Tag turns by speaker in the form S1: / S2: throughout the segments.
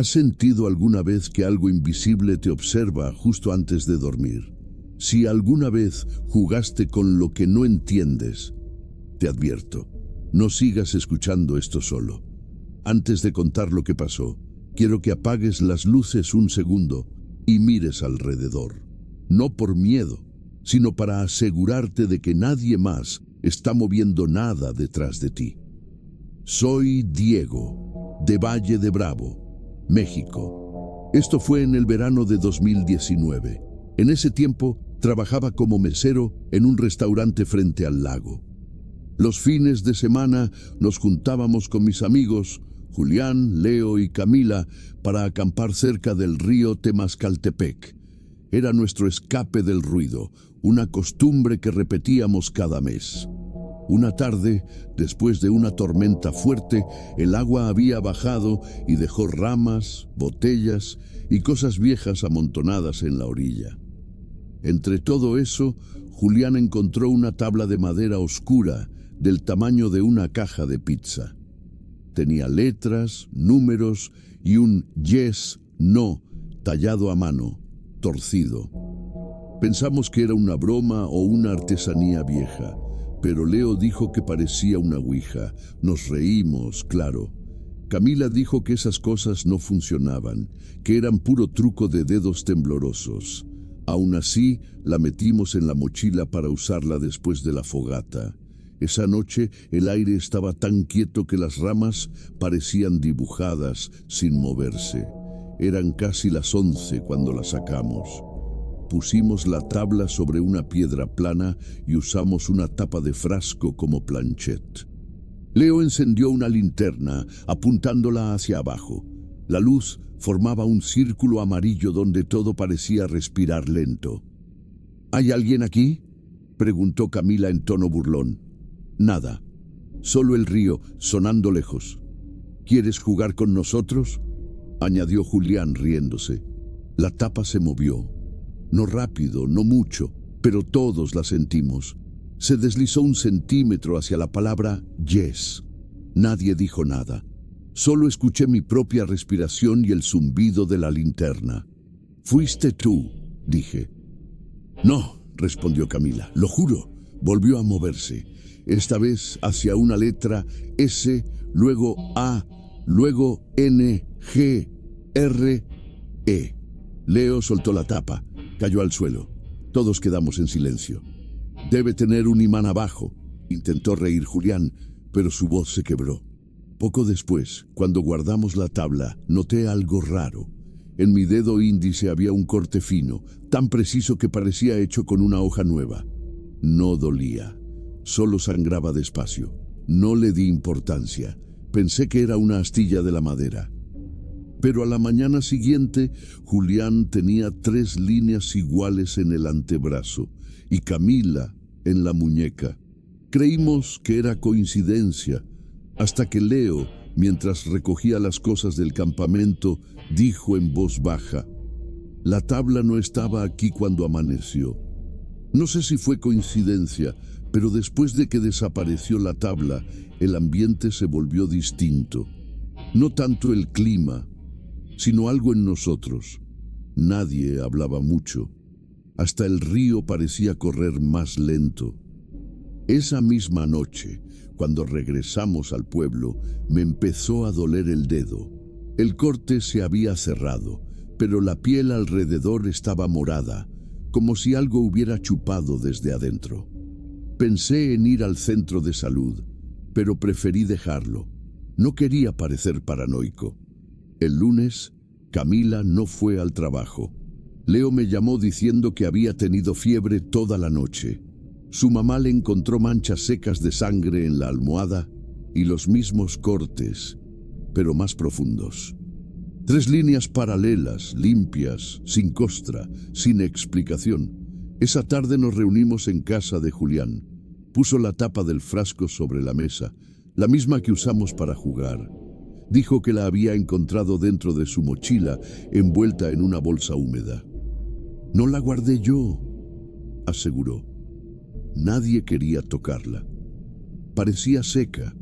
S1: ¿Has sentido alguna vez que algo invisible te observa justo antes de dormir? Si alguna vez jugaste con lo que no entiendes, te advierto, no sigas escuchando esto solo. Antes de contar lo que pasó, quiero que apagues las luces un segundo y mires alrededor. No por miedo, sino para asegurarte de que nadie más está moviendo nada detrás de ti. Soy Diego, de Valle de Bravo, México. Esto fue en el verano de 2019. En ese tiempo, trabajaba como mesero en un restaurante frente al lago. Los fines de semana nos juntábamos con mis amigos, Julián, Leo y Camila, para acampar cerca del río Temascaltepec. Era nuestro escape del ruido, una costumbre que repetíamos cada mes. Una tarde, después de una tormenta fuerte, el agua había bajado y dejó ramas, botellas y cosas viejas amontonadas en la orilla. Entre todo eso, Julián encontró una tabla de madera oscura del tamaño de una caja de pizza. Tenía letras, números y un yes, no, tallado a mano, torcido. Pensamos que era una broma o una artesanía vieja, pero Leo dijo que parecía una ouija. Nos reímos, claro. Camila dijo que esas cosas no funcionaban, que eran puro truco de dedos temblorosos. Aún así, la metimos en la mochila para usarla después de la fogata. Esa noche el aire estaba tan quieto que las ramas parecían dibujadas sin moverse. Eran casi las 11 cuando la sacamos. Pusimos la tabla sobre una piedra plana y usamos una tapa de frasco como planchet. Leo encendió una linterna apuntándola hacia abajo. La luz formaba un círculo amarillo donde todo parecía respirar lento. ¿Hay alguien aquí?, preguntó Camila en tono burlón. Nada, solo el río sonando lejos. ¿Quieres jugar con nosotros?, añadió Julián riéndose. La tapa se movió. No rápido, no mucho, pero todos la sentimos. Se deslizó 1 centímetro hacia la palabra yes. Nadie dijo nada. Solo escuché mi propia respiración y el zumbido de la linterna. «Fuiste tú», dije. «No», respondió Camila, «lo juro». Volvió a moverse, esta vez hacia una letra S, luego A, luego N, G, R, E. Leo soltó la tapa, cayó al suelo. Todos quedamos en silencio. «Debe tener un imán abajo», intentó reír Julián, pero su voz se quebró. Poco después, cuando guardamos la tabla, noté algo raro. En mi dedo índice había un corte fino, tan preciso que parecía hecho con una hoja nueva. No dolía, solo sangraba despacio. No le di importancia. Pensé que era una astilla de la madera. Pero a la mañana siguiente, Julián tenía 3 líneas iguales en el antebrazo y Camila en la muñeca. Creímos que era coincidencia, hasta que Leo, mientras recogía las cosas del campamento, dijo en voz baja: «La tabla no estaba aquí cuando amaneció». No sé si fue coincidencia, pero después de que desapareció la tabla, el ambiente se volvió distinto. No tanto el clima, sino algo en nosotros. Nadie hablaba mucho. Hasta el río parecía correr más lento. Esa misma noche, cuando regresamos al pueblo, me empezó a doler el dedo. El corte se había cerrado, pero la piel alrededor estaba morada, como si algo hubiera chupado desde adentro. Pensé en ir al centro de salud, pero preferí dejarlo. No quería parecer paranoico. El lunes, Camila no fue al trabajo. Leo me llamó diciendo que había tenido fiebre toda la noche. Su mamá le encontró manchas secas de sangre en la almohada y los mismos cortes, pero más profundos. 3 líneas paralelas, limpias, sin costra, sin explicación. Esa tarde nos reunimos en casa de Julián. Puso la tapa del frasco sobre la mesa, la misma que usamos para jugar. Dijo que la había encontrado dentro de su mochila, envuelta en una bolsa húmeda. «No la guardé yo», aseguró. Nadie quería tocarla. Parecía seca,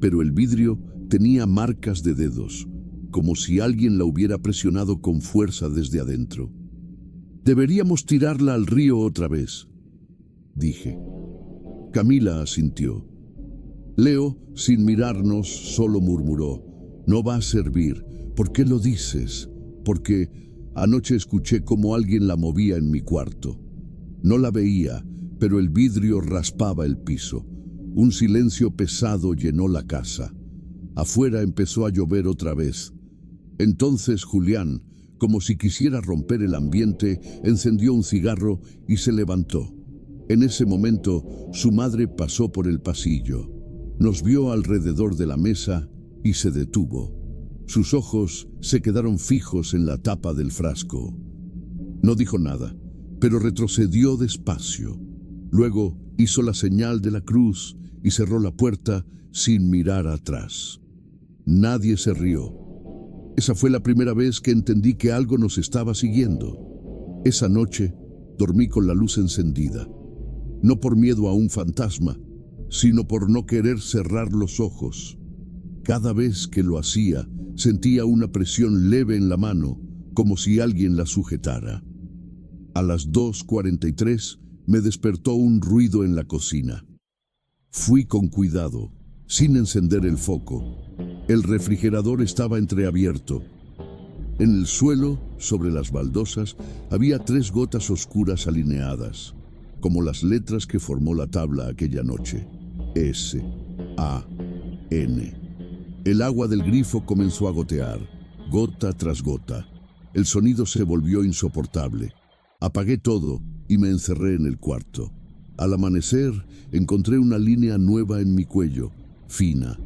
S1: pero el vidrio tenía marcas de dedos, como si alguien la hubiera presionado con fuerza desde adentro. «Deberíamos tirarla al río otra vez», dije. Camila asintió. Leo, sin mirarnos, solo murmuró: «No va a servir. ¿Por qué lo dices?» «Porque anoche escuché cómo alguien la movía en mi cuarto. No la veía, pero el vidrio raspaba el piso. Un silencio pesado llenó la casa. Afuera empezó a llover otra vez. Entonces Julián, como si quisiera romper el ambiente, encendió un cigarro y se levantó. En ese momento, su madre pasó por el pasillo. Nos vio alrededor de la mesa y se detuvo. Sus ojos se quedaron fijos en la tapa del frasco. No dijo nada, pero retrocedió despacio. Luego hizo la señal de la cruz y cerró la puerta sin mirar atrás. Nadie se rió. Esa fue la primera vez que entendí que algo nos estaba siguiendo. Esa noche dormí con la luz encendida, no por miedo a un fantasma, sino por no querer cerrar los ojos. Cada vez que lo hacía, sentía una presión leve en la mano, como si alguien la sujetara. A las 2:43 me despertó un ruido en la cocina. Fui con cuidado, sin encender el foco. El refrigerador estaba entreabierto. En el suelo, sobre las baldosas, había 3 gotas oscuras alineadas, como las letras que formó la tabla aquella noche: S, A, N. El agua del grifo comenzó a gotear, gota tras gota. El sonido se volvió insoportable. Apagué todo y me encerré en el cuarto. Al amanecer, encontré una línea nueva en mi cuello, fina,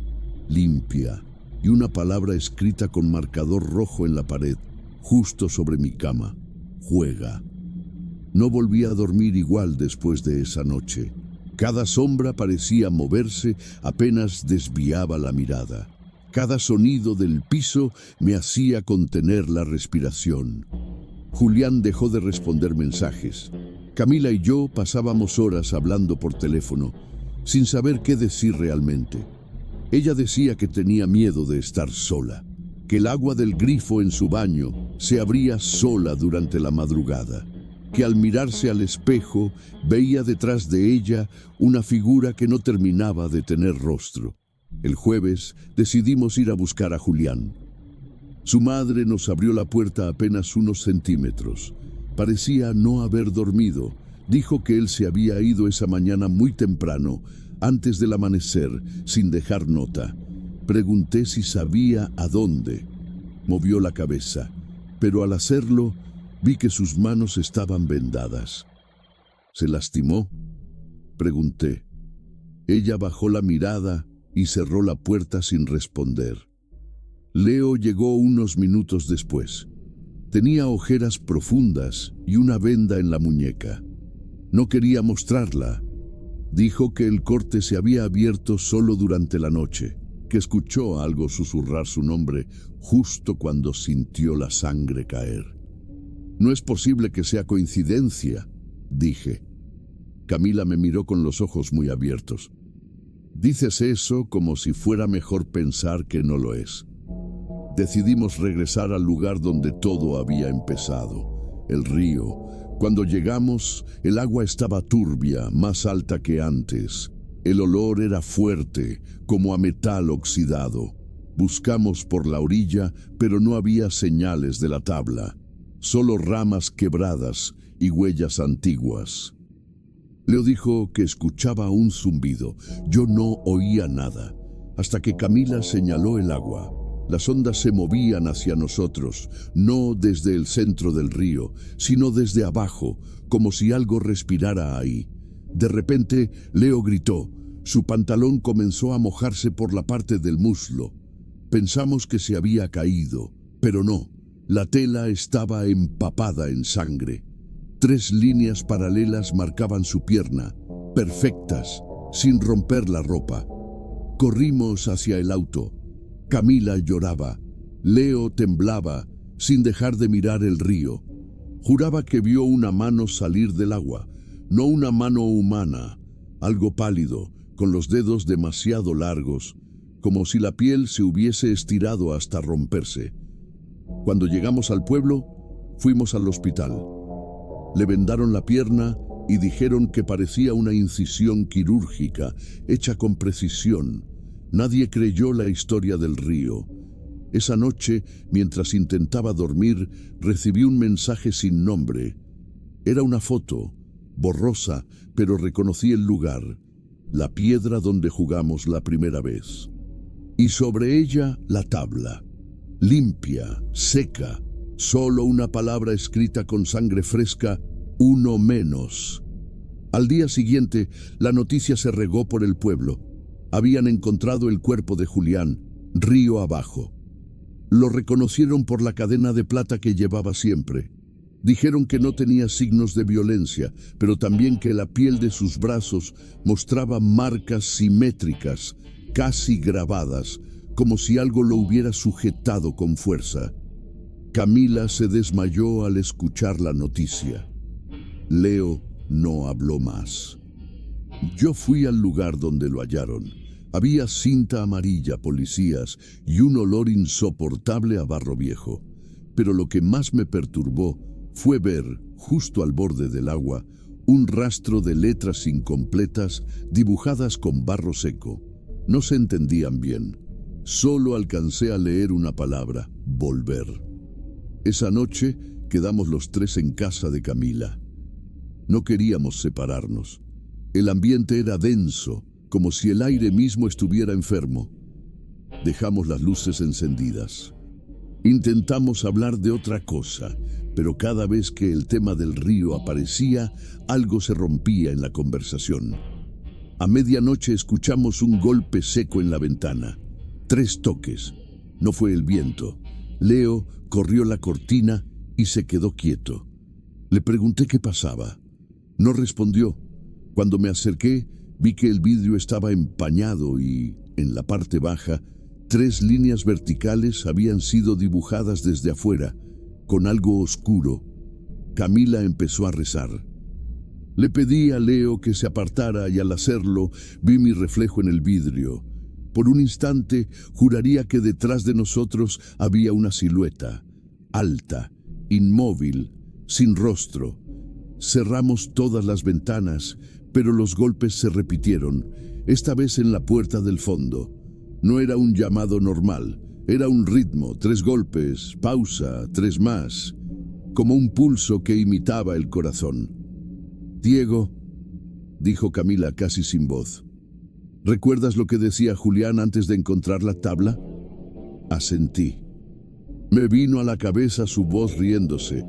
S1: limpia, y una palabra escrita con marcador rojo en la pared, justo sobre mi cama: juega. No volví a dormir igual después de esa noche. Cada sombra parecía moverse apenas desviaba la mirada. Cada sonido del piso me hacía contener la respiración. Julián dejó de responder mensajes. Camila y yo pasábamos horas hablando por teléfono, sin saber qué decir realmente. Ella decía que tenía miedo de estar sola, que el agua del grifo en su baño se abría sola durante la madrugada, que al mirarse al espejo veía detrás de ella una figura que no terminaba de tener rostro. El jueves decidimos ir a buscar a Julián. Su madre nos abrió la puerta apenas unos centímetros. Parecía no haber dormido. Dijo que él se había ido esa mañana muy temprano, antes del amanecer, sin dejar nota. Pregunté si sabía a dónde. Movió la cabeza, pero al hacerlo, vi que sus manos estaban vendadas. ¿Se lastimó?, pregunté. Ella bajó la mirada y cerró la puerta sin responder. Leo llegó unos minutos después. Tenía ojeras profundas y una venda en la muñeca. No quería mostrarla. Dijo que el corte se había abierto solo durante la noche, que escuchó algo susurrar su nombre justo cuando sintió la sangre caer. «No es posible que sea coincidencia», dije. Camila me miró con los ojos muy abiertos. «Dices eso como si fuera mejor pensar que no lo es». Decidimos regresar al lugar donde todo había empezado, el río. Cuando llegamos, el agua estaba turbia, más alta que antes. El olor era fuerte, como a metal oxidado. Buscamos por la orilla, pero no había señales de la tabla, solo ramas quebradas y huellas antiguas. Leo dijo que escuchaba un zumbido. Yo no oía nada, hasta que Camila señaló el agua. Las ondas se movían hacia nosotros, no desde el centro del río, sino desde abajo, como si algo respirara ahí. De repente, Leo gritó. Su pantalón comenzó a mojarse por la parte del muslo. Pensamos que se había caído, pero no. La tela estaba empapada en sangre. 3 líneas paralelas marcaban su pierna, perfectas, sin romper la ropa. Corrimos hacia el auto. Camila lloraba. Leo temblaba, sin dejar de mirar el río. Juraba que vio una mano salir del agua, no una mano humana, algo pálido, con los dedos demasiado largos, como si la piel se hubiese estirado hasta romperse. Cuando llegamos al pueblo, fuimos al hospital. Le vendaron la pierna y dijeron que parecía una incisión quirúrgica, hecha con precisión. Nadie creyó la historia del río. Esa noche, mientras intentaba dormir, recibí un mensaje sin nombre. Era una foto, borrosa, pero reconocí el lugar, la piedra donde jugamos la primera vez. Y sobre ella la tabla, limpia, seca, solo una palabra escrita con sangre fresca: 1 menos. Al día siguiente, la noticia se regó por el pueblo. Habían encontrado el cuerpo de Julián, río abajo. Lo reconocieron por la cadena de plata que llevaba siempre. Dijeron que no tenía signos de violencia, pero también que la piel de sus brazos mostraba marcas simétricas, casi grabadas, como si algo lo hubiera sujetado con fuerza. Camila se desmayó al escuchar la noticia. Leo no habló más. Yo fui al lugar donde lo hallaron. Había cinta amarilla, policías y un olor insoportable a barro viejo. Pero lo que más me perturbó fue ver, justo al borde del agua, un rastro de letras incompletas dibujadas con barro seco. No se entendían bien. Solo alcancé a leer una palabra: volver. Esa noche quedamos los tres en casa de Camila. No queríamos separarnos. El ambiente era denso, como si el aire mismo estuviera enfermo. Dejamos las luces encendidas. Intentamos hablar de otra cosa, pero cada vez que el tema del río aparecía, algo se rompía en la conversación. A medianoche escuchamos un golpe seco en la ventana. 3 toques. No fue el viento. Leo corrió la cortina y se quedó quieto. Le pregunté qué pasaba. No respondió. Cuando me acerqué, vi que el vidrio estaba empañado y, en la parte baja, 3 líneas verticales habían sido dibujadas desde afuera, con algo oscuro. Camila empezó a rezar. Le pedí a Leo que se apartara y al hacerlo, vi mi reflejo en el vidrio. Por un instante, juraría que detrás de nosotros había una silueta, alta, inmóvil, sin rostro. Cerramos todas las ventanas, pero los golpes se repitieron, esta vez en la puerta del fondo. No era un llamado normal, era un ritmo: 3 golpes, pausa, 3 más, como un pulso que imitaba el corazón. «Diego», dijo Camila casi sin voz, «¿recuerdas lo que decía Julián antes de encontrar la tabla?» Asentí. Me vino a la cabeza su voz riéndose.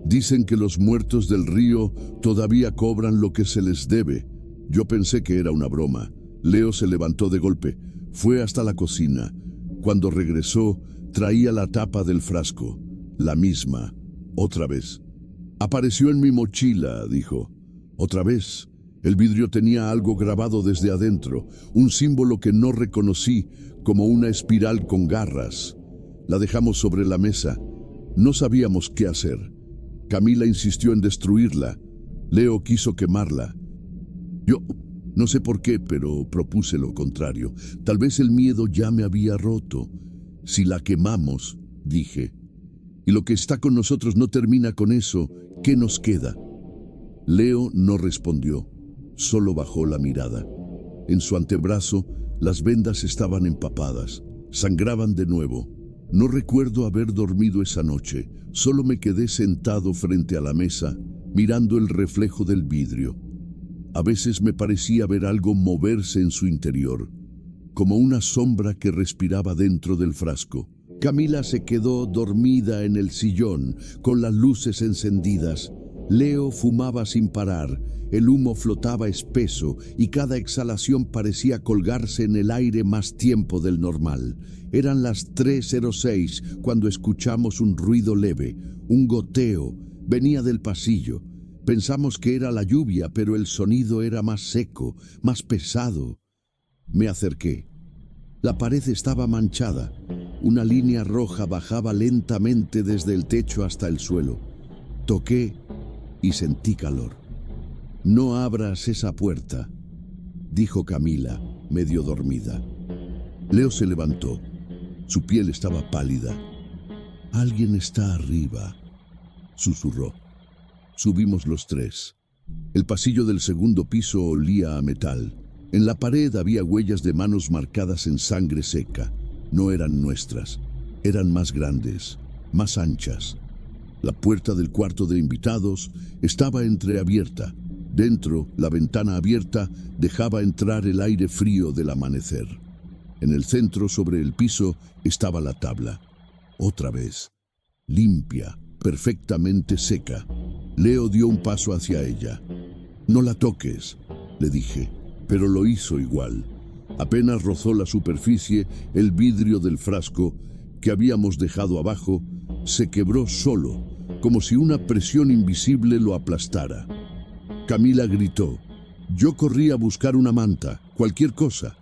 S1: «Dicen que los muertos del río todavía cobran lo que se les debe». Yo pensé que era una broma. Leo se levantó de golpe. Fue hasta la cocina. Cuando regresó, traía la tapa del frasco. La misma. Otra vez. «Apareció en mi mochila», dijo. «Otra vez». El vidrio tenía algo grabado desde adentro, un símbolo que no reconocí, como una espiral con garras. La dejamos sobre la mesa. No sabíamos qué hacer. Camila insistió en destruirla. Leo quiso quemarla. Yo no sé por qué, pero propuse lo contrario. Tal vez el miedo ya me había roto. «Si la quemamos», dije, «y lo que está con nosotros no termina con eso, ¿qué nos queda?» Leo no respondió, solo bajó la mirada. En su antebrazo, las vendas estaban empapadas, sangraban de nuevo. No recuerdo haber dormido esa noche, solo me quedé sentado frente a la mesa, mirando el reflejo del vidrio. A veces me parecía ver algo moverse en su interior, como una sombra que respiraba dentro del frasco. Camila se quedó dormida en el sillón, con las luces encendidas. Leo fumaba sin parar, el humo flotaba espeso y cada exhalación parecía colgarse en el aire más tiempo del normal. Eran las 3:06 cuando escuchamos un ruido leve, un goteo, venía del pasillo. Pensamos que era la lluvia, pero el sonido era más seco, más pesado. Me acerqué. La pared estaba manchada. Una línea roja bajaba lentamente desde el techo hasta el suelo. Toqué y sentí calor. «No abras esa puerta», dijo Camila, medio dormida. Leo se levantó. Su piel estaba pálida. Alguien está arriba, susurró. Subimos los tres. El pasillo del segundo piso olía a metal. En la pared había huellas de manos marcadas en sangre seca. No eran nuestras. Eran más grandes, más anchas. La puerta del cuarto de invitados estaba entreabierta. Dentro, la ventana abierta dejaba entrar el aire frío del amanecer. En el centro, sobre el piso, estaba la tabla. Otra vez, limpia, perfectamente seca. Leo dio un paso hacia ella. «No la toques», le dije, pero lo hizo igual. Apenas rozó la superficie, el vidrio del frasco que habíamos dejado abajo se quebró solo, como si una presión invisible lo aplastara. Camila gritó. Yo corrí a buscar una manta, cualquier cosa.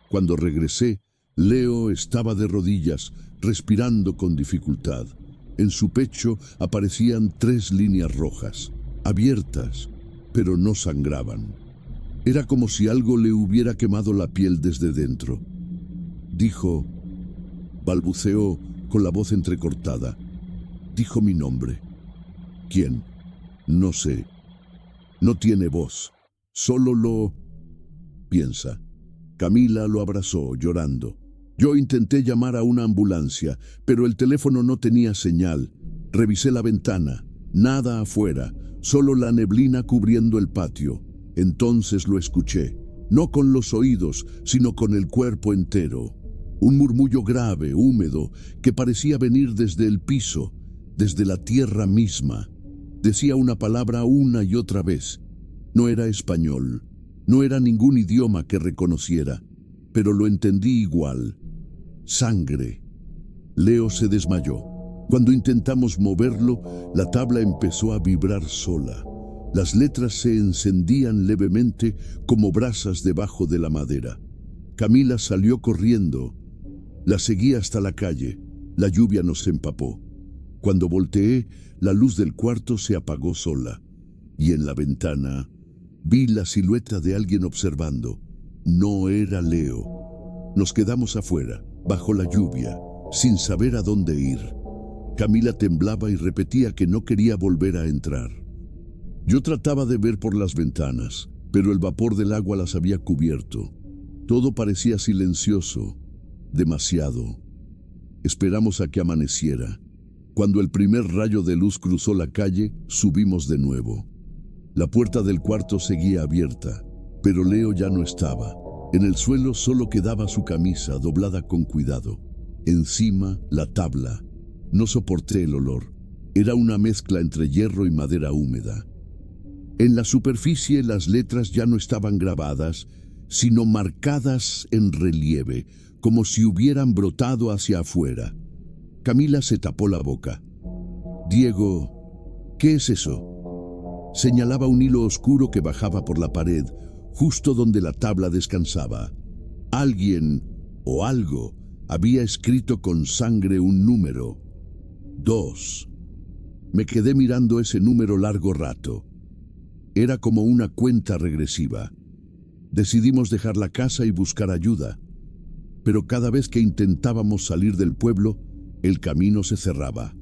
S1: Cuando regresé, Leo estaba de rodillas, respirando con dificultad. En su pecho aparecían 3 líneas rojas, abiertas, pero no sangraban. Era como si algo le hubiera quemado la piel desde dentro. Dijo, balbuceó con la voz entrecortada. Dijo mi nombre. ¿Quién? No sé. No tiene voz. Solo lo... piensa. Camila lo abrazó, llorando. Yo intenté llamar a una ambulancia, pero el teléfono no tenía señal. Revisé la ventana. Nada afuera, solo la neblina cubriendo el patio. Entonces lo escuché, no con los oídos, sino con el cuerpo entero. Un murmullo grave, húmedo, que parecía venir desde el piso, desde la tierra misma. Decía una palabra una y otra vez. No era español, no era ningún idioma que reconociera, pero lo entendí igual. Sangre. Leo se desmayó. Cuando intentamos moverlo, la tabla empezó a vibrar sola. Las letras se encendían levemente como brasas debajo de la madera. Camila salió corriendo. La seguí hasta la calle. La lluvia nos empapó. Cuando volteé, la luz del cuarto se apagó sola. Y en la ventana vi la silueta de alguien observando. No era Leo. Nos quedamos afuera, bajo la lluvia, sin saber a dónde ir. Camila temblaba y repetía que no quería volver a entrar. Yo trataba de ver por las ventanas, pero el vapor del agua las había cubierto. Todo parecía silencioso, demasiado. Esperamos a que amaneciera. Cuando el primer rayo de luz cruzó la calle, subimos de nuevo. La puerta del cuarto seguía abierta, pero Leo ya no estaba. En el suelo solo quedaba su camisa doblada con cuidado. Encima, la tabla. No soporté el olor. Era una mezcla entre hierro y madera húmeda. En la superficie las letras ya no estaban grabadas, sino marcadas en relieve, como si hubieran brotado hacia afuera. Camila se tapó la boca. Diego, ¿qué es eso? Señalaba un hilo oscuro que bajaba por la pared, justo donde la tabla descansaba. Alguien o algo había escrito con sangre un número. 2. Me quedé mirando ese número largo rato. Era como una cuenta regresiva. Decidimos dejar la casa y buscar ayuda. Pero cada vez que intentábamos salir del pueblo, el camino se cerraba.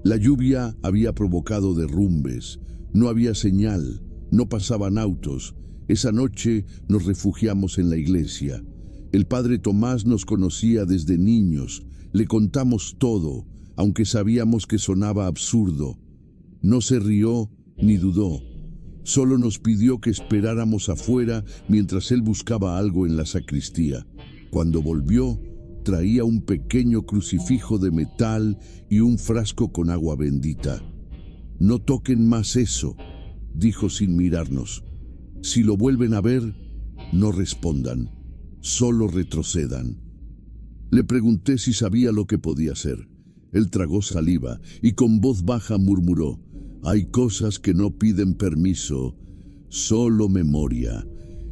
S1: La lluvia había provocado derrumbes. No había señal, no pasaban autos. Esa noche nos refugiamos en la iglesia. El padre Tomás nos conocía desde niños. Le contamos todo, aunque sabíamos que sonaba absurdo. No se rió ni dudó. Solo nos pidió que esperáramos afuera mientras él buscaba algo en la sacristía. Cuando volvió, traía un pequeño crucifijo de metal y un frasco con agua bendita. «No toquen más eso», dijo sin mirarnos. «Si lo vuelven a ver, no respondan, solo retrocedan». Le pregunté si sabía lo que podía hacer. Él tragó saliva y con voz baja murmuró: «Hay cosas que no piden permiso, solo memoria.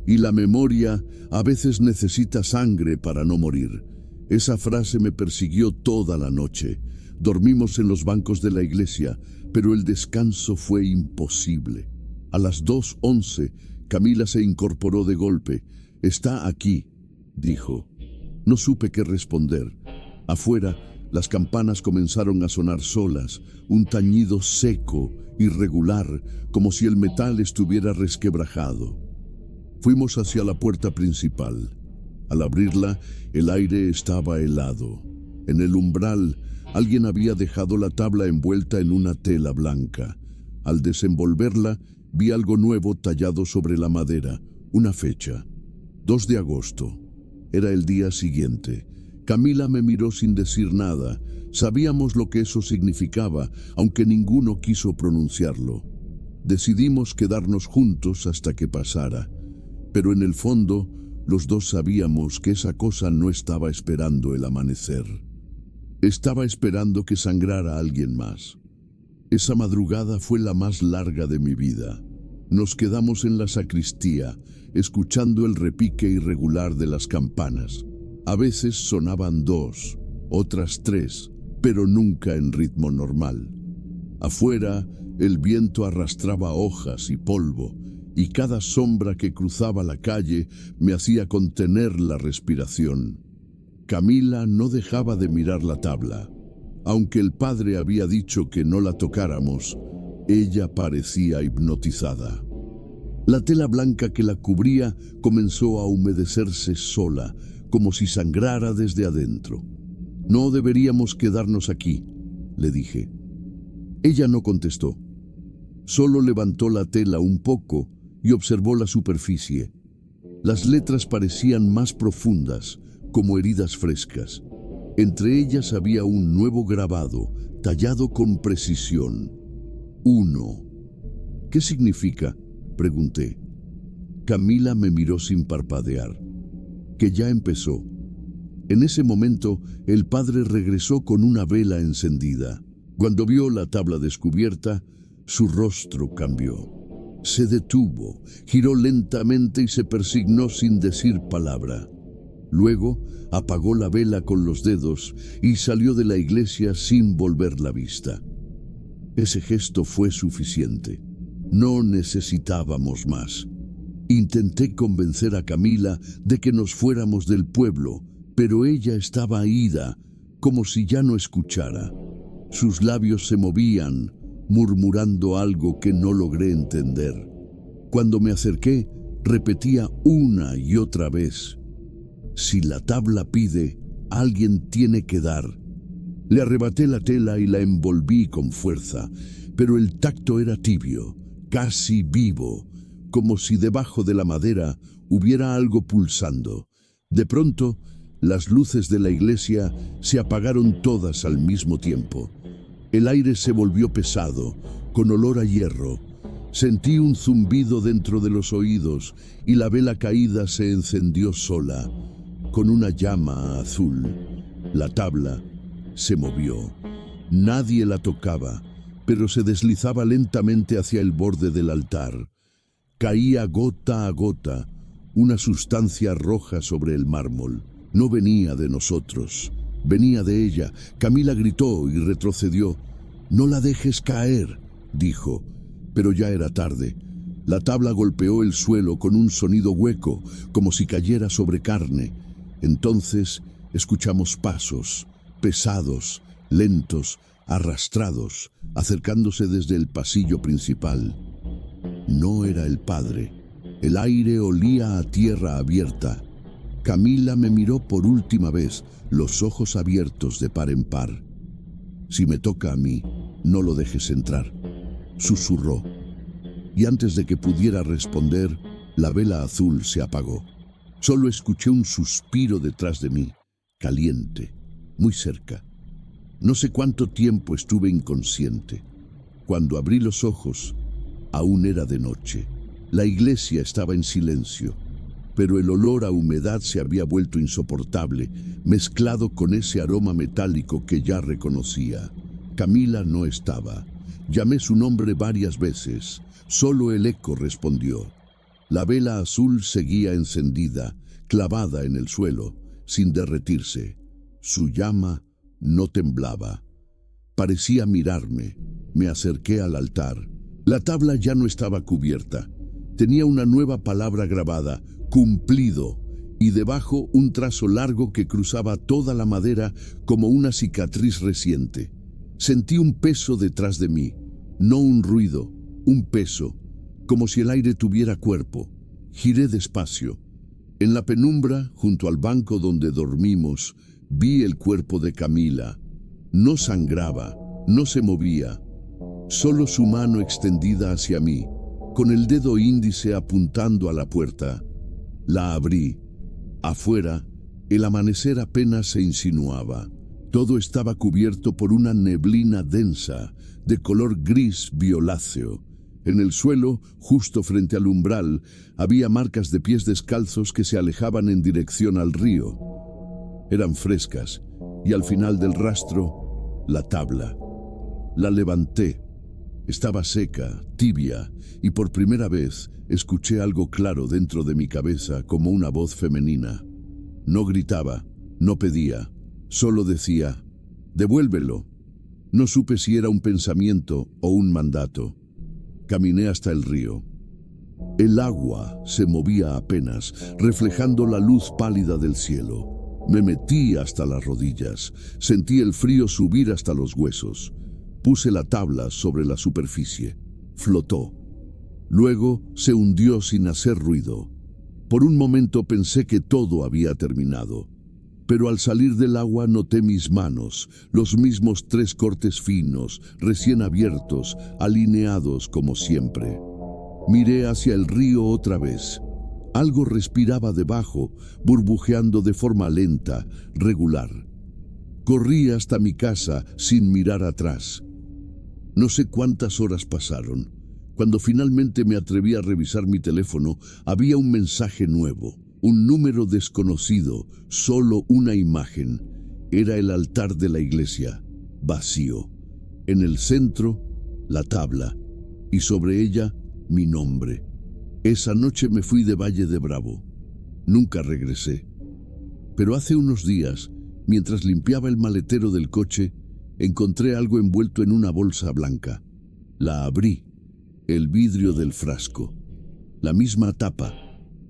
S1: Y la memoria a veces necesita sangre para no morir». Esa frase me persiguió toda la noche. Dormimos en los bancos de la iglesia, pero el descanso fue imposible. A las 2:11, Camila se incorporó de golpe. «Está aquí», dijo. No supe qué responder. Afuera, Las campanas comenzaron a sonar solas, un tañido seco, irregular, como si el metal estuviera resquebrajado. Fuimos hacia la puerta principal. Al abrirla, el aire estaba helado. En el umbral, alguien había dejado la tabla envuelta en una tela blanca. Al desenvolverla, vi algo nuevo tallado sobre la madera, una fecha. 2 de agosto. Era el día siguiente. Camila me miró sin decir nada. Sabíamos lo que eso significaba, aunque ninguno quiso pronunciarlo. Decidimos quedarnos juntos hasta que pasara. Pero en el fondo, los dos sabíamos que esa cosa no estaba esperando el amanecer. Estaba esperando que sangrara alguien más. Esa madrugada fue la más larga de mi vida. Nos quedamos en la sacristía, escuchando el repique irregular de las campanas. A veces sonaban 2, otras 3, pero nunca en ritmo normal. Afuera, el viento arrastraba hojas y polvo, y cada sombra que cruzaba la calle me hacía contener la respiración. Camila no dejaba de mirar la tabla. Aunque el padre había dicho que no la tocáramos, ella parecía hipnotizada. La tela blanca que la cubría comenzó a humedecerse sola, como si sangrara desde adentro. «No deberíamos quedarnos aquí», le dije. Ella no contestó. Solo levantó la tela un poco y observó la superficie. Las letras parecían más profundas, como heridas frescas. Entre ellas había un nuevo grabado, tallado con precisión. 1. «¿Qué significa?», pregunté. Camila me miró sin parpadear. «Que ya empezó». En ese momento, el padre regresó con una vela encendida. Cuando vio la tabla descubierta, su rostro cambió. Se detuvo, giró lentamente y se persignó sin decir palabra. Luego, apagó la vela con los dedos y salió de la iglesia sin volver la vista. Ese gesto fue suficiente. No necesitábamos más. Intenté convencer a Camila de que nos fuéramos del pueblo, pero ella estaba ida, como si ya no escuchara. Sus labios se movían, murmurando algo que no logré entender. Cuando me acerqué, repetía una y otra vez: «Si la tabla pide, alguien tiene que dar». Le arrebaté la tela y la envolví con fuerza, pero el tacto era tibio, casi vivo, como si debajo de la madera hubiera algo pulsando. De pronto, las luces de la iglesia se apagaron todas al mismo tiempo. El aire se volvió pesado, con olor a hierro. Sentí un zumbido dentro de los oídos y la vela caída se encendió sola, con una llama azul. La tabla se movió. Nadie la tocaba, pero se deslizaba lentamente hacia el borde del altar. Caía gota a gota, una sustancia roja sobre el mármol. No venía de nosotros, venía de ella. Camila gritó y retrocedió. «No la dejes caer», dijo, pero ya era tarde. La tabla golpeó el suelo con un sonido hueco, como si cayera sobre carne. Entonces escuchamos pasos, pesados, lentos, arrastrados, acercándose desde el pasillo principal. No era el padre. El aire olía a tierra abierta. Camila me miró por última vez, los ojos abiertos de par en par. «Si me toca a mí, no lo dejes entrar», susurró. Y antes de que pudiera responder, la vela azul se apagó. Solo escuché un suspiro detrás de mí, caliente, muy cerca. No sé cuánto tiempo estuve inconsciente. Cuando abrí los ojos, aún era de noche. La iglesia estaba en silencio, pero el olor a humedad se había vuelto insoportable, mezclado con ese aroma metálico que ya reconocía. Camila no estaba. Llamé su nombre varias veces. Solo el eco respondió. La vela azul seguía encendida, clavada en el suelo, sin derretirse. Su llama no temblaba. Parecía mirarme. Me acerqué al altar. La tabla ya no estaba cubierta. Tenía una nueva palabra grabada: cumplido, y debajo un trazo largo que cruzaba toda la madera como una cicatriz reciente. Sentí un peso detrás de mí, no un ruido, un peso, como si el aire tuviera cuerpo. Giré despacio. En la penumbra, junto al banco donde dormimos, vi el cuerpo de Camila. No sangraba, no se movía, solo su mano extendida hacia mí, con el dedo índice apuntando a la puerta. La abrí. Afuera, el amanecer apenas se insinuaba. Todo estaba cubierto por una neblina densa, de color gris violáceo. En el suelo, justo frente al umbral, había marcas de pies descalzos que se alejaban en dirección al río. Eran frescas, y al final del rastro, la tabla. La levanté. Estaba seca, tibia, y por primera vez escuché algo claro dentro de mi cabeza como una voz femenina. No gritaba, no pedía, solo decía, «Devuélvelo». No supe si era un pensamiento o un mandato. Caminé hasta el río. El agua se movía apenas, reflejando la luz pálida del cielo. Me metí hasta las rodillas, sentí el frío subir hasta los huesos. Puse la tabla sobre la superficie. Flotó. Luego se hundió sin hacer ruido. Por un momento pensé que todo había terminado. Pero al salir del agua noté mis manos, los mismos 3 cortes finos, recién abiertos, alineados como siempre. Miré hacia el río otra vez. Algo respiraba debajo, burbujeando de forma lenta, regular. Corrí hasta mi casa sin mirar atrás. No sé cuántas horas pasaron. Cuando finalmente me atreví a revisar mi teléfono, había un mensaje nuevo. Un número desconocido, solo una imagen. Era el altar de la iglesia, vacío. En el centro, la tabla, y sobre ella, mi nombre. Esa noche me fui de Valle de Bravo. Nunca regresé. Pero hace unos días, mientras limpiaba el maletero del coche, encontré algo envuelto en una bolsa blanca. La abrí, el vidrio del frasco, la misma tapa.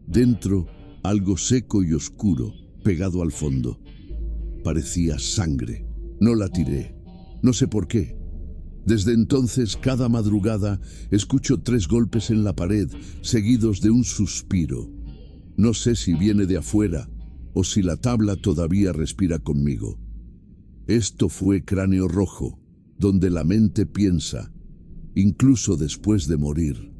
S1: Dentro, algo seco y oscuro, pegado al fondo. Parecía sangre. No la tiré. No sé por qué. Desde entonces, cada madrugada, escucho 3 golpes en la pared, seguidos de un suspiro. No sé si viene de afuera, o si la tabla todavía respira conmigo. Esto fue Cráneo Rojo, donde la mente piensa, incluso después de morir.